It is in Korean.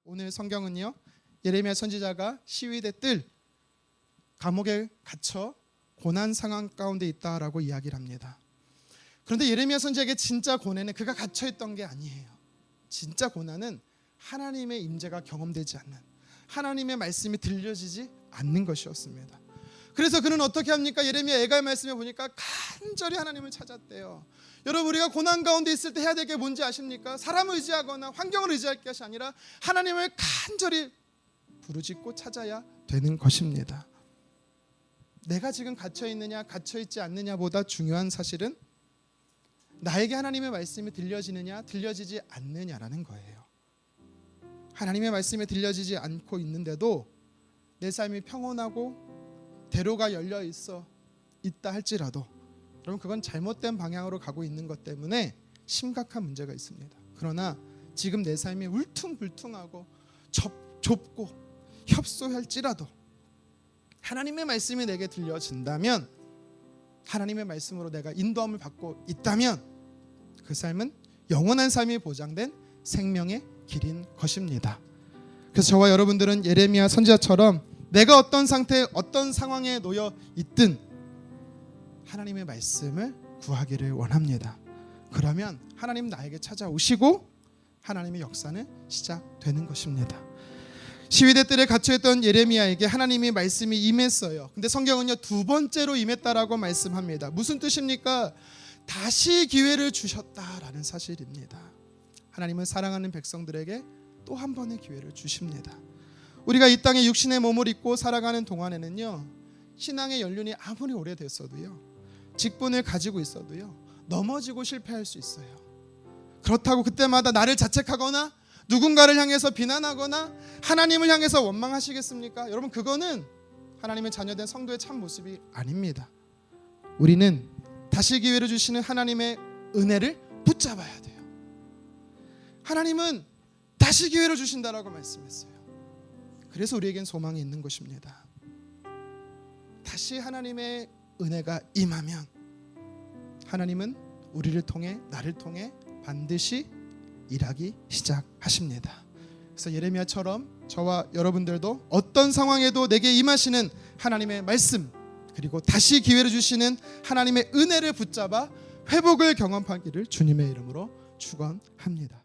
오늘 성경은요, 예레미야 선지자가 시위대 뜰 감옥에 갇혀 고난 상황 가운데 있다라고 이야기를 합니다. 그런데 예레미야 선지자에게 진짜 고난은 그가 갇혀 있던 게 아니에요. 진짜 고난은 하나님의 임재가 경험되지 않는, 하나님의 말씀이 들려지지 않는 것이었습니다. 그래서 그는 어떻게 합니까? 예레미야 애가의 말씀에 보니까 간절히 하나님을 찾았대요. 여러분, 우리가 고난 가운데 있을 때 해야 될 게 뭔지 아십니까? 사람을 의지하거나 환경을 의지할 것이 아니라 하나님을 간절히 부르짖고 찾아야 되는 것입니다. 내가 지금 갇혀 있느냐 갇혀 있지 않느냐보다 중요한 사실은 나에게 하나님의 말씀이 들려지느냐 들려지지 않느냐라는 거예요. 하나님의 말씀이 들려지지 않고 있는데도 내 삶이 평온하고 대로가 열려 있다 할지라도 여러분, 그건 잘못된 방향으로 가고 있는 것 때문에 심각한 문제가 있습니다. 그러나 지금 내 삶이 울퉁불퉁하고 좁고 협소할지라도 하나님의 말씀이 내게 들려진다면, 하나님의 말씀으로 내가 인도함을 받고 있다면 그 삶은 영원한 삶이 보장된 생명의 길인 것입니다. 그래서 저와 여러분들은 예레미야 선지자처럼 내가 어떤 상태, 어떤 상황에 놓여 있든 하나님의 말씀을 구하기를 원합니다. 그러면 하나님 나에게 찾아오시고 하나님의 역사는 시작되는 것입니다. 시위대 뜰에 갇혀있던 예레미야에게 하나님의 말씀이 임했어요. 근데 성경은요, 두 번째로 임했다라고 말씀합니다. 무슨 뜻입니까? 다시 기회를 주셨다라는 사실입니다. 하나님은 사랑하는 백성들에게 또 한 번의 기회를 주십니다. 우리가 이 땅에 육신의 몸을 입고 살아가는 동안에는요, 신앙의 연륜이 아무리 오래됐어도요, 직분을 가지고 있어도요, 넘어지고 실패할 수 있어요. 그렇다고 그때마다 나를 자책하거나 누군가를 향해서 비난하거나 하나님을 향해서 원망하시겠습니까? 여러분, 그거는 하나님의 자녀된 성도의 참 모습이 아닙니다. 우리는 다시 기회를 주시는 하나님의 은혜를 붙잡아야 돼요. 하나님은 다시 기회를 주신다라고 말씀했어요. 그래서 우리에겐 소망이 있는 것입니다. 다시 하나님의 은혜가 임하면 하나님은 우리를 통해, 나를 통해 반드시 일하기 시작하십니다. 그래서 예레미야처럼 저와 여러분들도 어떤 상황에도 내게 임하시는 하나님의 말씀, 그리고 다시 기회를 주시는 하나님의 은혜를 붙잡아 회복을 경험하기를 주님의 이름으로 축원합니다.